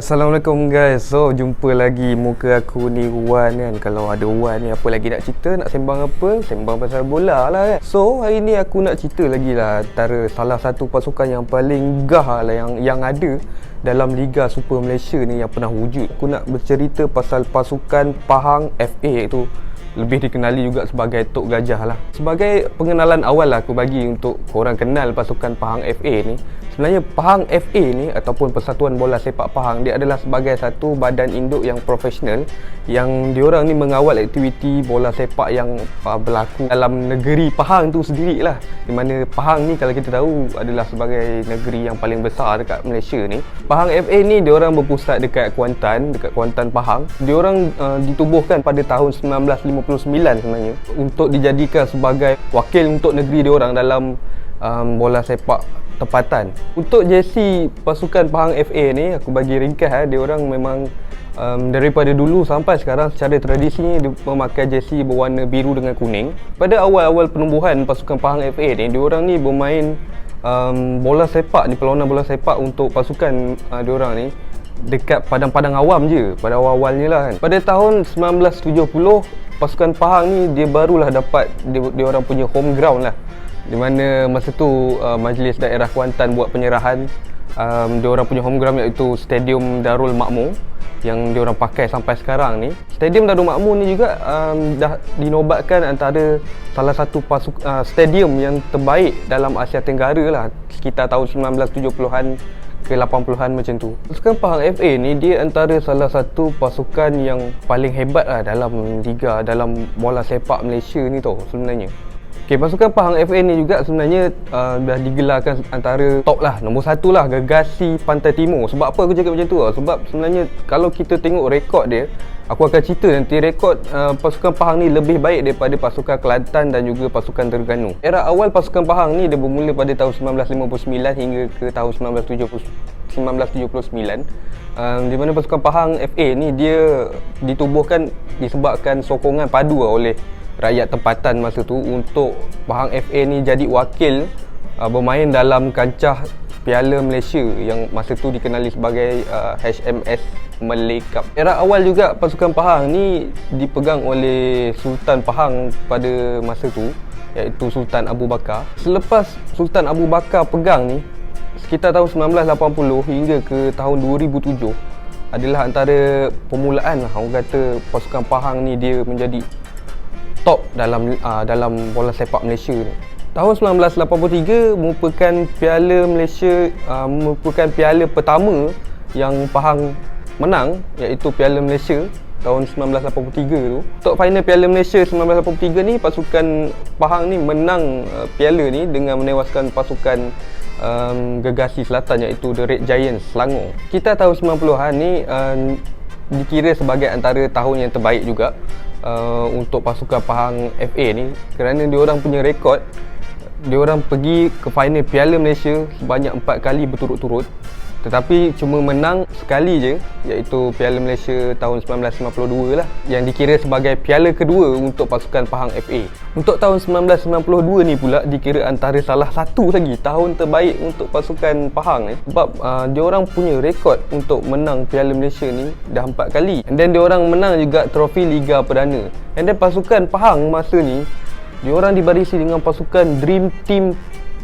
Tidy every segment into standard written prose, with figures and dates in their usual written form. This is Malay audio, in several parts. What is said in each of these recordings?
Assalamualaikum guys. So jumpa lagi muka aku ni Wan kan. Kalau ada Wan ni apa lagi nak cerita, nak sembang apa? Sembang pasal bola lah kan. So hari ni aku nak cerita lagi lah antara salah satu pasukan yang paling gah lah yang ada dalam Liga Super Malaysia ni yang pernah wujud. Aku nak bercerita pasal pasukan Pahang FA, iaitu lebih dikenali juga sebagai Tok Gajah lah. Sebagai pengenalan awal lah aku bagi untuk korang kenal pasukan Pahang FA ni. Sebenarnya Pahang FA ni ataupun Persatuan Bola Sepak Pahang, dia adalah sebagai satu badan induk yang profesional yang diorang ni mengawal aktiviti bola sepak yang berlaku dalam negeri Pahang tu sendiri lah. Di mana Pahang ni kalau kita tahu adalah sebagai negeri yang paling besar dekat Malaysia ni. Pahang FA ni diorang berpusat dekat Kuantan Pahang. Diorang ditubuhkan pada tahun 1959 sebenarnya untuk dijadikan sebagai wakil untuk negeri diorang dalam bola sepak tempatan. Untuk jersey pasukan Pahang FA ni aku bagi ringkas diorang memang daripada dulu sampai sekarang secara tradisinya dia memakai jersey berwarna biru dengan kuning. Pada awal-awal penumbuhan pasukan Pahang FA ni, diorang ni bermain bola sepak ni, perlawanan bola sepak untuk pasukan diorang ni dekat padang-padang awam je pada awal-awalnya lah kan. Pada tahun 1970 pasukan Pahang ni dia barulah dapat diorang punya home ground lah, di mana masa tu Majlis Daerah Kuantan buat penyerahan diorang punya home ground, iaitu Stadium Darul Makmur yang diorang pakai sampai sekarang ni. Stadium Darul Makmur ni juga dah dinobatkan antara salah satu stadium yang terbaik dalam Asia Tenggara lah, sekitar tahun 1970-an ke 80-an macam tu. Pasukan Pahang FA ni dia antara salah satu pasukan yang paling hebat lah dalam liga, dalam bola sepak Malaysia ni tau sebenarnya. Okay, pasukan Pahang FA ni juga sebenarnya dah digelarkan antara top lah, nombor satu lah, Gergasi Pantai Timur. Sebab apa aku cakap macam tu lah? Sebab sebenarnya kalau kita tengok rekod dia, aku akan cerita nanti rekod pasukan Pahang ni lebih baik daripada pasukan Kelantan dan juga pasukan Terengganu. Era awal pasukan Pahang ni dia bermula pada tahun 1959 hingga ke tahun 1979. Di mana pasukan Pahang FA ni dia ditubuhkan disebabkan sokongan padu oleh rakyat tempatan masa tu untuk Pahang FA ni jadi wakil bermain dalam kancah Piala Malaysia yang masa tu dikenali sebagai HMS Malay Cup. Era awal juga pasukan Pahang ni dipegang oleh Sultan Pahang pada masa tu, iaitu Sultan Abu Bakar. Selepas Sultan Abu Bakar pegang ni, sekitar tahun 1980 hingga ke tahun 2007 adalah antara permulaan lah, orang kata pasukan Pahang ni dia menjadi top dalam bola sepak Malaysia ni. Tahun 1983 merupakan Piala Malaysia, merupakan piala pertama yang Pahang menang, iaitu Piala Malaysia tahun 1983 tu. Untuk final Piala Malaysia 1983 ni, pasukan Pahang ni menang piala ni dengan menewaskan pasukan Gergasi Selatan, iaitu The Red Giants Selangor. Kita tahun 90-an ni dikira sebagai antara tahun yang terbaik juga untuk pasukan Pahang FA ni, kerana diorang punya rekod, diorang pergi ke final Piala Malaysia sebanyak 4 kali berturut-turut, tetapi cuma menang sekali je, iaitu Piala Malaysia tahun 1992 lah, yang dikira sebagai piala kedua untuk pasukan Pahang FA. Untuk tahun 1992 ni pula dikira antara salah satu lagi tahun terbaik untuk pasukan Pahang ni, sebab diorang punya rekod untuk menang Piala Malaysia ni dah 4 kali, and then diorang menang juga trofi Liga Perdana. And then pasukan Pahang masa ni diorang dibarisi dengan pasukan Dream Team,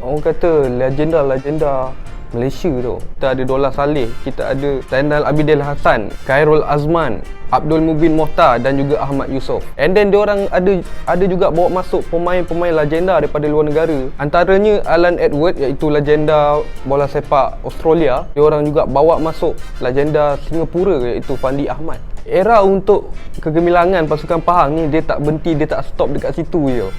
orang kata legenda-legenda Malaysia tu. Kita ada Dollah Saleh, kita ada Zainal Abidin Hassan, Khairul Azman, Abdul Mubin Mohtar dan juga Ahmad Yusof. And then diorang ada juga bawa masuk pemain-pemain legenda daripada luar negara. Antaranya Alan Edward, iaitu legenda bola sepak Australia. Diorang juga bawa masuk legenda Singapura, iaitu Fandi Ahmad. Era untuk kegemilangan pasukan Pahang ni dia tak berhenti, dia tak stop dekat situ je.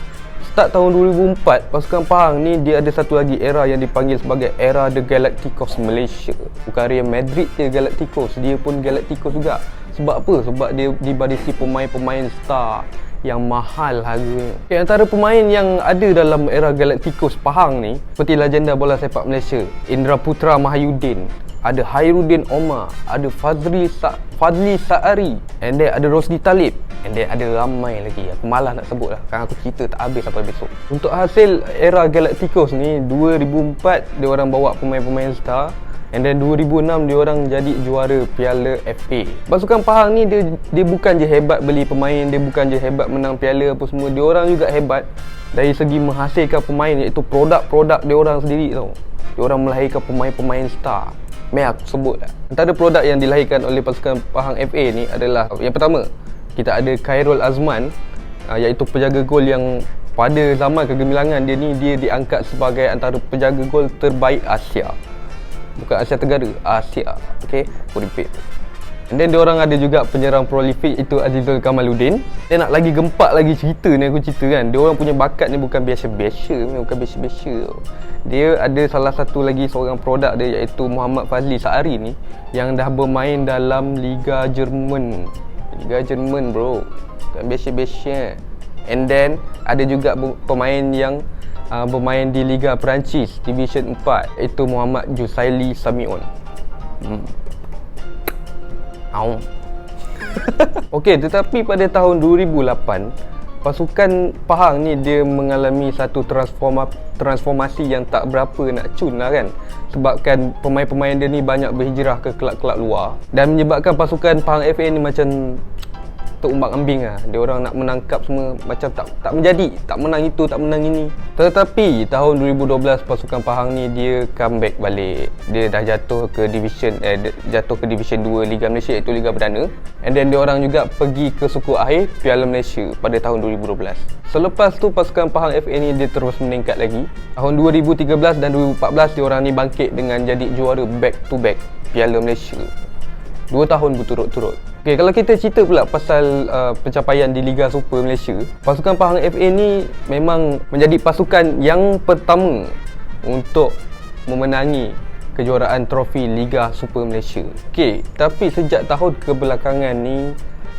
Start tahun 2004, pasukan Pahang ni dia ada satu lagi era yang dipanggil sebagai era The Galacticos Malaysia. Bukan Real Madrid je Galacticos, dia pun Galacticos juga. Sebab apa? Sebab dia dibarisi pemain-pemain star yang mahal harganya. Antara pemain yang ada dalam era Galacticos Pahang ni, seperti legenda bola sepak Malaysia, Indra Putra Mahyudin, ada Hairuddin Omar, ada Fadli Saari, and then ada Rosli Talib, and then ada ramai lagi. Aku malas nak sebut lah, kan aku cerita tak habis sampai besok. Untuk hasil era Galacticos ni, 2004 dia orang bawa pemain-pemain star, And then 2006 dia orang jadi juara Piala FA. Pasukan Pahang ni dia bukan je hebat beli pemain, dia bukan je hebat menang piala apa semua. Dia orang juga hebat dari segi menghasilkan pemain, iaitu produk-produk dia orang sendiri tau. Dia orang melahirkan pemain-pemain star. Aku sebut lah. Antara produk yang dilahirkan oleh pasukan Pahang FA ni adalah, yang pertama, kita ada Khairul Azman, iaitu penjaga gol yang pada zaman kegemilangan dia ni, dia diangkat sebagai antara penjaga gol terbaik Asia. Bukan Asia Tenggara, Asia. Okay, aku repeat. And then diorang ada juga penyerang prolific, itu Azizul Kamaluddin. Dia nak lagi gempak lagi cerita ni, aku cerita kan. Diorang punya bakat ni bukan biasa-biasa. Bukan biasa-biasa. Dia ada salah satu lagi seorang produk dia, iaitu Muhammad Fazli Saari ni, yang dah bermain dalam Liga Jerman. Liga Jerman bro, bukan biasa-biasa. And then ada juga pemain yang bermain di Liga Perancis Division 4, iaitu Muhammad Jusaili Samion. Okey, tetapi pada tahun 2008 pasukan Pahang ni dia mengalami satu transformasi yang tak berapa nak cun lah kan. Sebabkan pemain-pemain dia ni banyak berhijrah ke kelab-kelab luar, dan menyebabkan pasukan Pahang FA ni macam terumbang-ambing lah. Dia orang nak menangkap semua macam tak menjadi, tak menang itu, tak menang ini. Tetapi tahun 2012 pasukan Pahang ni dia comeback balik. Dia dah jatuh ke Division 2 Liga Malaysia, iaitu Liga Perdana. And then dia orang juga pergi ke suku akhir Piala Malaysia pada tahun 2012. Selepas tu pasukan Pahang FA ni dia terus meningkat lagi. Tahun 2013 dan 2014 dia orang ni bangkit dengan jadi juara back to back Piala Malaysia 2 tahun berturut-turut. Okay, kalau kita cerita pula pasal pencapaian di Liga Super Malaysia, pasukan Pahang FA ni memang menjadi pasukan yang pertama untuk memenangi kejuaraan trofi Liga Super Malaysia. Okay, tapi sejak tahun kebelakangan ni,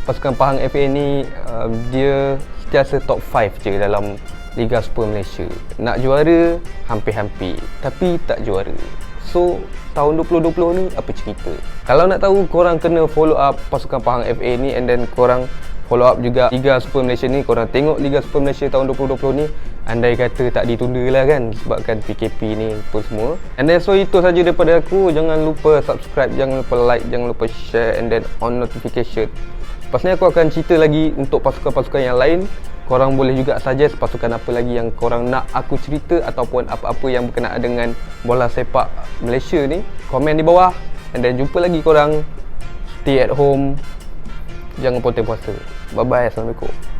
pasukan Pahang FA ni dia sentiasa top 5 je dalam Liga Super Malaysia. Nak juara hampir-hampir, tapi tak juara. So, tahun 2020 ni apa cerita? Kalau nak tahu, korang kena follow up pasukan Pahang FA ni, and then korang follow up juga Liga Super Malaysia ni. Korang tengok Liga Super Malaysia tahun 2020 ni, andai kata tak ditunda lah kan, sebabkan PKP ni pun semua. And then so itu saja daripada aku. Jangan lupa subscribe, jangan lupa like, jangan lupa share, and then on notification. Lepas ni aku akan cerita lagi untuk pasukan-pasukan yang lain. Korang boleh juga suggest pasukan apa lagi yang korang nak aku cerita, ataupun apa-apa yang berkenaan dengan bola sepak Malaysia ni. Komen di bawah. And then jumpa lagi korang. Stay at home. Jangan potong puasa. Bye bye. Assalamualaikum.